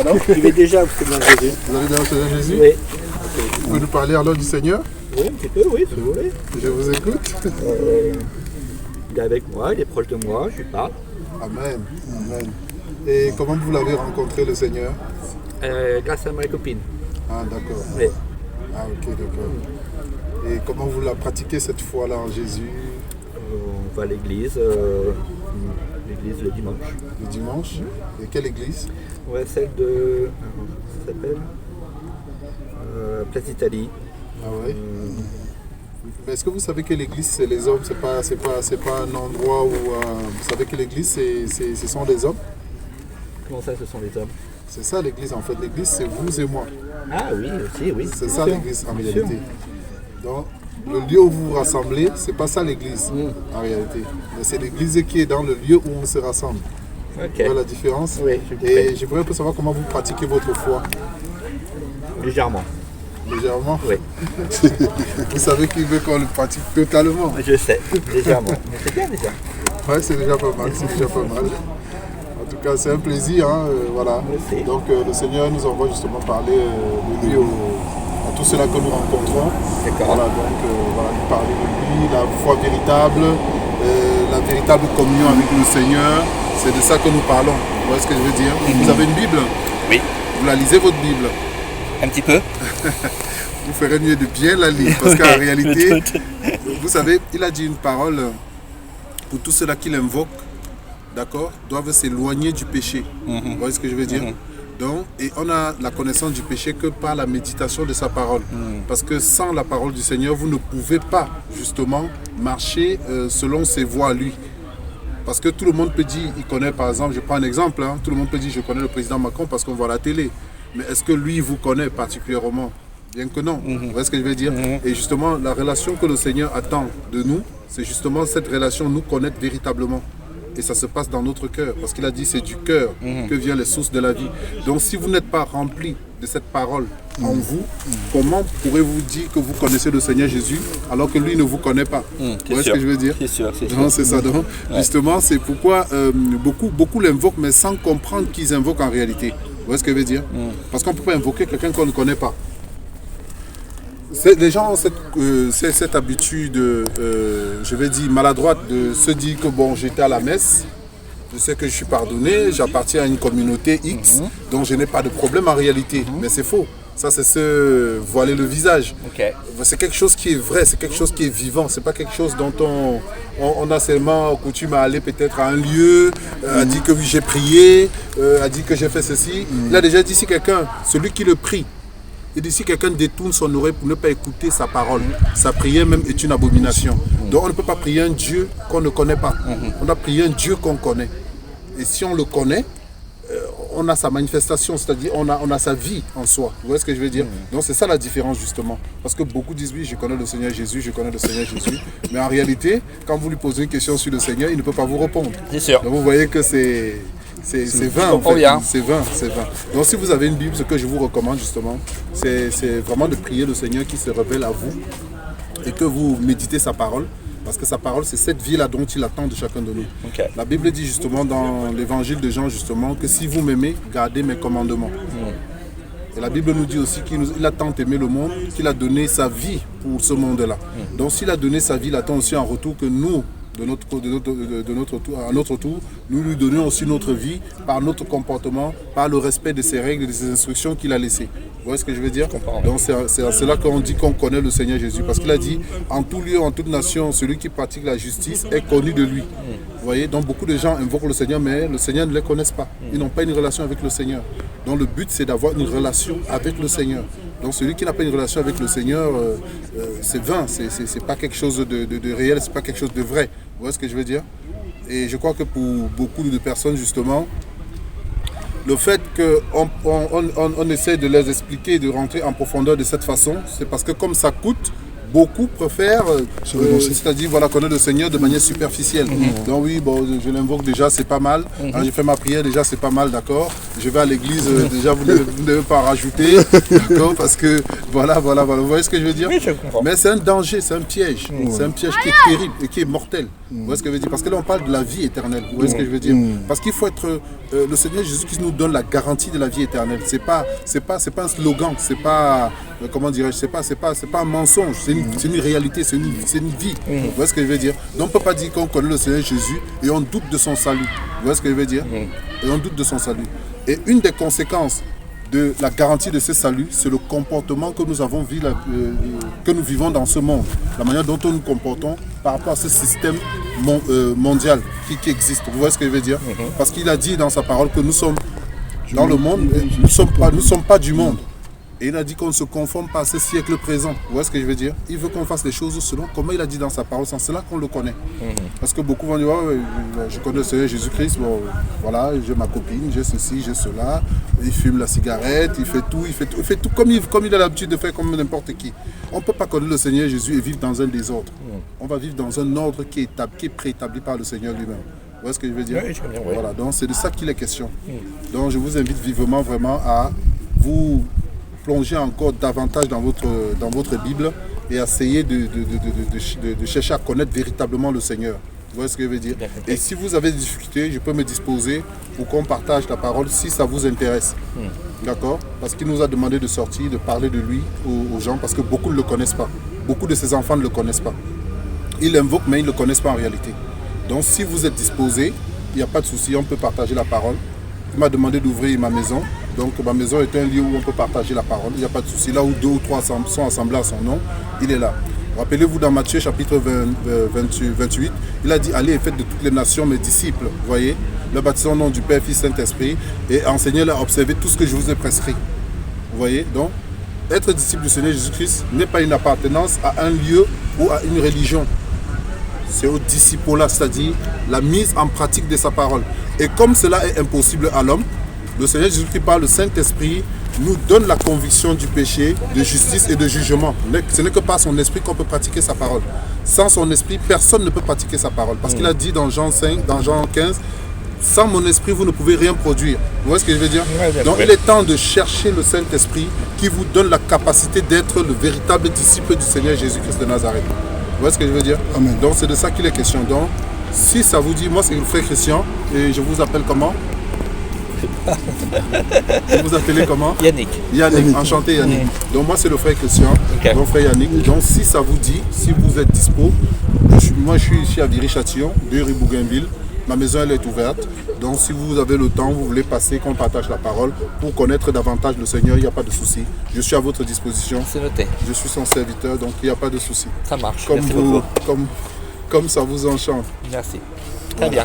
Pardon? Je vais déjà au Seigneur Jésus. Vous allez déjà au Seigneur Jésus? Oui. Vous pouvez nous parler alors du Seigneur? Oui, un petit peu, oui, si vous voulez. Je vous écoute. Il est avec moi, il est proche de moi, je lui parle. Amen. Amen. Et comment vous l'avez rencontré, le Seigneur? Grâce à ma copine. Ah, d'accord. Oui. Ah, ok, d'accord. Et comment vous la pratiquez cette foi-là en Jésus? On va à l'église, l'église le dimanche. Le dimanche? Et quelle église? Ouais, celle de. Ça s'appelle Place d'Italie. Ah ouais? Mais est-ce que vous savez que l'église, c'est les hommes? C'est pas un endroit où... vous savez que l'église, ce sont les hommes? Comment ça, ce sont les hommes? C'est ça l'église en fait. L'église, c'est vous et moi. Ah oui, aussi, oui. C'est ça l'église en réalité. Donc, le lieu où vous vous rassemblez, c'est pas ça l'église en réalité. Mais c'est l'église qui est dans le lieu où on se rassemble. Ok. Vous voyez la différence? Oui, et j'aimerais un peu savoir comment vous pratiquez votre foi. Légèrement. Légèrement? Oui. Vous savez qu'il veut qu'on le pratique totalement. Je sais, légèrement. Mais c'est bien déjà. Oui, c'est déjà pas mal, c'est déjà pas mal. En tout cas, c'est un plaisir, hein, voilà. Merci. Donc le Seigneur nous envoie justement parler de lui à tous ceux-là que nous rencontrons. D'accord. Voilà, donc voilà, nous parler de lui, la foi véritable, la véritable communion avec le Seigneur. C'est de ça que nous parlons. Vous voyez ce que je veux dire? Vous avez une Bible? Oui. Vous la lisez votre Bible? Un petit peu. Vous ferez mieux de bien la lire, parce qu'en réalité, vous savez, il a dit une parole pour tous ceux-là qui l'invoquent, d'accord, doivent s'éloigner du péché. Vous voyez ce que je veux dire? Donc, et on a la connaissance du péché que par la méditation de sa parole. Parce que sans la parole du Seigneur, vous ne pouvez pas, justement, marcher selon ses voies à lui. Parce que tout le monde peut dire, il connaît par exemple, je prends un exemple, hein, tout le monde peut dire, je connais le président Macron parce qu'on voit à la télé. Mais est-ce que lui, vous connaît particulièrement? Bien que non. Vous voyez ce que je veux dire? Et justement, la relation que le Seigneur attend de nous, c'est justement cette relation, nous connaître véritablement. Et ça se passe dans notre cœur. Parce qu'il a dit, c'est du cœur que viennent les sources de la vie. Donc si vous n'êtes pas rempli de cette parole en vous, comment pourrez-vous dire que vous connaissez le Seigneur Jésus alors que lui ne vous connaît pas? Vous voyez ce que je veux dire? C'est sûr, c'est sûr. Non, c'est ça. Donc, justement, c'est pourquoi beaucoup l'invoquent, mais sans comprendre qu'ils invoquent en réalité. Vous voyez ce que je veux dire? Parce qu'on ne peut pas invoquer quelqu'un qu'on ne connaît pas. Les gens ont cette habitude, je vais dire maladroite, de se dire que bon, j'étais à la messe, je sais que je suis pardonné, j'appartiens à une communauté X, donc je n'ai pas de problème en réalité. Mais c'est faux. Ça, c'est se voiler le visage. Ok. C'est quelque chose qui est vrai, c'est quelque chose qui est vivant. C'est pas quelque chose dont on a seulement coutume à aller peut-être à un lieu, à dire que oui, j'ai prié, à dire que j'ai fait ceci. Il a déjà dit si quelqu'un, celui qui le prie, il dit si quelqu'un détourne son oreille pour ne pas écouter sa parole, sa prière même est une abomination. Donc on ne peut pas prier un Dieu qu'on ne connaît pas. On doit prier un Dieu qu'on connaît. Et si on le connaît, on a sa manifestation, c'est-à-dire on a sa vie en soi. Vous voyez ce que je veux dire? Donc c'est ça la différence justement. Parce que beaucoup disent oui, je connais le Seigneur Jésus, je connais le Seigneur Jésus. Mais en réalité, quand vous lui posez une question sur le Seigneur, il ne peut pas vous répondre. C'est sûr. Donc vous voyez que c'est vain en fait. C'est vain. Donc si vous avez une Bible, ce que je vous recommande justement, c'est vraiment de prier le Seigneur qui se révèle à vous et que vous méditez sa parole. Parce que sa parole, c'est cette vie-là dont il attend de chacun de nous. Okay. La Bible dit justement dans l'évangile de Jean, justement, que si vous m'aimez, gardez mes commandements. Et la Bible nous dit aussi qu'il a tant aimé le monde qu'il a donné sa vie pour ce monde-là. Donc s'il a donné sa vie, il attend aussi en retour que nous, à notre tour, nous lui donnons aussi notre vie par notre comportement, par le respect de ses règles et de ses instructions qu'il a laissées. Vous voyez ce que je veux dire? Donc c'est à cela qu'on dit qu'on connaît le Seigneur Jésus. Parce qu'il a dit, en tout lieu, en toute nation, celui qui pratique la justice est connu de lui. Vous voyez? Donc beaucoup de gens invoquent le Seigneur, mais le Seigneur ne les connaissent pas. Ils n'ont pas une relation avec le Seigneur. Donc le but, c'est d'avoir une relation avec le Seigneur. Donc celui qui n'a pas une relation avec le Seigneur, c'est vain, c'est pas quelque chose de réel, c'est pas quelque chose de vrai. Vous voyez ce que je veux dire? Et je crois que pour beaucoup de personnes, justement, le fait qu'on essaie de les expliquer, de rentrer en profondeur de cette façon, c'est parce que comme ça coûte, beaucoup préfèrent, c'est-à-dire voilà, connaître le Seigneur de manière superficielle. Donc oui, bon, je l'invoque déjà, c'est pas mal. J'ai fait ma prière, déjà, c'est pas mal, d'accord. Je vais à l'église, déjà, vous ne devez pas en rajouter, d'accord, parce que voilà. Vous voyez ce que je veux dire? Oui, je comprends. Mais c'est un danger, c'est un piège. C'est un piège qui est terrible et qui est mortel. Vous voyez ce que je veux dire? Parce que là, on parle de la vie éternelle. Vous voyez ce que je veux dire? Parce qu'il faut être... le Seigneur Jésus qui nous donne la garantie de la vie éternelle. C'est pas un slogan. C'est pas... comment dirais-je? C'est pas un mensonge. C'est une réalité. C'est une vie. Vous voyez ce que je veux dire? Donc, on ne peut pas dire qu'on connaît le Seigneur Jésus et on doute de son salut. Vous voyez ce que je veux dire? Et on doute de son salut. Et une des conséquences de la garantie de ce salut, c'est le comportement que nous avons que nous vivons dans ce monde, la manière dont nous nous comportons par rapport à ce système mondial qui existe. Vous voyez ce que je veux dire? Parce qu'il a dit dans sa parole que nous sommes dans le monde, nous ne sommes pas du monde. Et il a dit qu'on ne se conforme pas à ce siècle présent. Vous voyez ce que je veux dire? Il veut qu'on fasse les choses selon comment il a dit dans sa parole. C'est là qu'on le connaît. Parce que beaucoup vont dire, je connais le Seigneur Jésus-Christ, bon, voilà, j'ai ma copine, j'ai ceci, j'ai cela. Il fume la cigarette, il fait tout comme il a l'habitude de faire comme n'importe qui. On ne peut pas connaître le Seigneur Jésus et vivre dans un désordre. On va vivre dans un ordre qui est préétabli par le Seigneur lui-même. Vous voyez ce que je veux dire? Oui, je comprends, oui. Voilà, donc c'est de ça qu'il est question. Donc je vous invite vivement vraiment à vous plonger encore davantage dans votre Bible et essayer de chercher à connaître véritablement le Seigneur. Vous voyez ce que je veux dire? Et si vous avez des difficultés, je peux me disposer pour qu'on partage la parole si ça vous intéresse. D'accord? Parce qu'il nous a demandé de sortir, de parler de lui aux gens, parce que beaucoup ne le connaissent pas. Beaucoup de ses enfants ne le connaissent pas. Ils l'invoquent, mais ils ne le connaissent pas en réalité. Donc si vous êtes disposé, il n'y a pas de souci, on peut partager la parole. Il m'a demandé d'ouvrir ma maison. Donc ma maison est un lieu où on peut partager la parole. Il n'y a pas de souci. Là où 2 ou 3 sont assemblés à son nom, il est là. Rappelez-vous dans Matthieu chapitre 28, il a dit, allez et faites de toutes les nations mes disciples. Vous voyez, le baptisant au nom du Père, Fils, Saint-Esprit, et enseignez-leur à observer tout ce que je vous ai prescrit. Vous voyez, donc être disciple du Seigneur Jésus-Christ n'est pas une appartenance à un lieu ou à une religion. C'est au disciple-là, c'est-à-dire la mise en pratique de sa parole. Et comme cela est impossible à l'homme, le Seigneur Jésus-Christ par le Saint-Esprit nous donne la conviction du péché, de justice et de jugement. Ce n'est que par son esprit qu'on peut pratiquer sa parole. Sans son esprit, personne ne peut pratiquer sa parole. Parce qu'il a dit dans Jean 15, sans mon esprit, vous ne pouvez rien produire. Vous voyez ce que je veux dire? Donc il est temps de chercher le Saint-Esprit qui vous donne la capacité d'être le véritable disciple du Seigneur Jésus-Christ de Nazareth. Vous voyez ce que je veux dire? Amen. Donc c'est de ça qu'il est question. Donc si ça vous dit, moi c'est le frère Christian et je vous appelle comment? Vous appelez comment? Yannick, enchanté Yannick. Donc moi c'est le frère Christian, donc frère Yannick. Donc si ça vous dit, si vous êtes dispo, moi je suis ici à Viry-Châtillon, 2 rue Bougainville. Ma maison elle est ouverte. Donc si vous avez le temps, vous voulez passer, qu'on partage la parole pour connaître davantage le Seigneur, il n'y a pas de souci. Je suis à votre disposition. C'est noté. Je suis son serviteur, donc il n'y a pas de souci. Ça marche. Comme ça vous enchante. Merci. Très bien.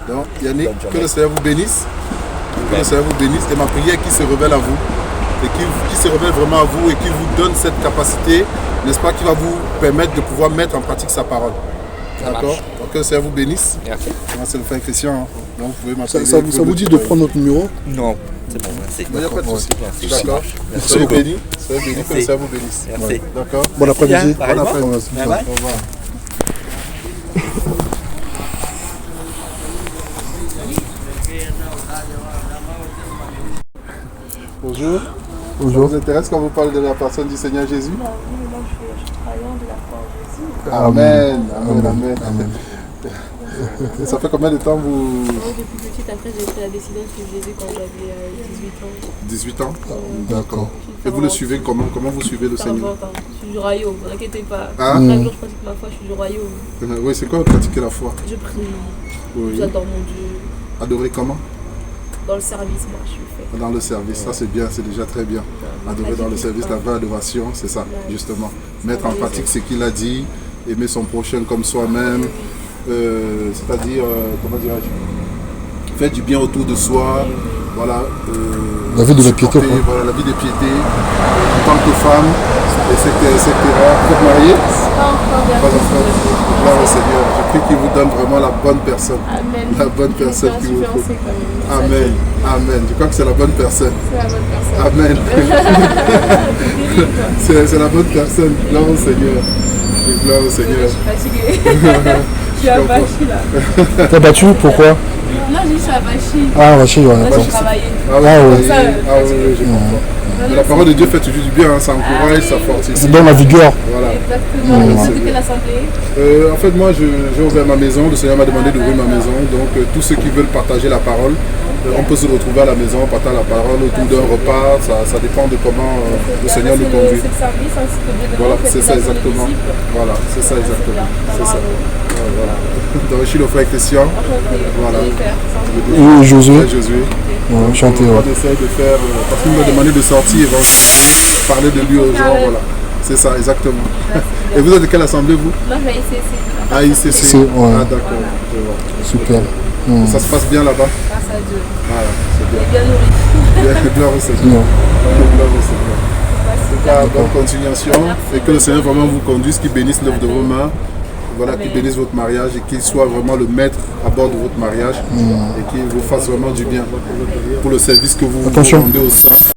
Donc Yannick, que le Seigneur vous bénisse. Que le Seigneur vous bénisse et ma prière qui se révèle à vous et qui se révèle vraiment à vous et qui vous donne cette capacité, n'est-ce pas, qui va vous permettre de pouvoir mettre en pratique sa parole. D'accord? Donc que le Seigneur vous bénisse. Merci. Moi c'est le frère Christian, donc vous pouvez m'appeler. Ça vous dit de prendre notre numéro? Non, c'est bon, merci. Il n'y a pas de souci. Merci. D'accord. Soyez bénis. Soyez bénis, que le Seigneur vous bénisse. Merci. D'accord? Bon après-midi. Bon après-midi. Bye bye. Au revoir. Bonjour. Bonjour. Ça vous intéresse quand vous parlez de la personne du Seigneur Jésus? Moi, je suis croyant de la foi en Jésus. Amen. Et ça fait combien de temps vous... Moi, depuis petite, après, j'ai pris la décision de suivre Jésus quand j'avais 18 ans. 18 ans? D'accord. Et vous le suivez comment? Comment vous suivez le Seigneur? Je suis du royaume, ne vous inquiétez pas. Ah. Chaque jour, je pratique ma foi, je suis du royaume. Oui, c'est quoi pratiquer la foi? Je prie, Oui. j'adore mon Dieu. Adorer comment? Dans le service, moi, je suis fait. Dans le service, ça c'est bien, c'est déjà très bien. Adorer dans le service, la vraie adoration, c'est ça, justement. Mettre en pratique ce qu'il a dit, aimer son prochain comme soi-même, c'est-à-dire, comment dirais-je, faire du bien autour de soi, voilà. La vie de la piété. Voilà, la vie de piété, en tant que femme, etc. Vous êtes mariée? Pas encore. Gloire au Seigneur. Je prie qu'il vous donne vraiment la bonne personne. Amen. La bonne personne qu'il vous faut. Amen. Amen. Je crois que c'est la bonne personne. C'est la bonne personne. Amen. C'est la bonne personne. Gloire au Seigneur. Gloire au Seigneur. Je suis fatiguée. Je suis abachie là. T'as battu? Pourquoi? Non, je suis abachie. Ah, Rachid, ouais. Là, j'ai travaillé. Ah oui, Ça, oui, je comprends. Mais la parole de Dieu fait toujours du bien, hein, ça encourage, ça fortifie. Ça donne la vigueur. Voilà. Exactement. C'est de quelle assemblée? En fait, moi, j'ai ouvert ma maison. Le Seigneur m'a demandé d'ouvrir ma maison. Donc, tous ceux qui veulent partager la parole, on peut se retrouver à la maison, partager la parole autour d'un repas. Ça dépend de comment le Seigneur nous conduit. C'est le service, hein, c'est que Dieu demande, Voilà, faites c'est ça des actions de exactement. disciples. Voilà, c'est ça exactement. C'est ça. Bravo. Voilà. Donc, je suis le frère Christian. Enchanté. Voilà. Jennifer, Et Josué. Frère Josué. Ouais, chanté, On ouais. essaye de faire, parce qu'il m'a demandé de sortir et parler de lui aux gens. Voilà. C'est ça, exactement. Et vous êtes de quelle assemblée, vous? Non, je vais ICC. Ah, ICC. C'est- ouais. Ah, d'accord. Je vois. Super. Ça se passe bien là-bas? Grâce à Dieu. Voilà, c'est Il bien. est bien nourri. Gloire au Seigneur. Non. Gloire au Seigneur. En tout cas, bonne continuation et que le Seigneur vraiment vous conduise, qu'il bénisse l'œuvre de vos mains, voilà, qu'il bénisse votre mariage et qu'il soit vraiment le maître à bord de votre mariage et qu'il vous fasse vraiment du bien pour le service que vous Attention. rendez au sein.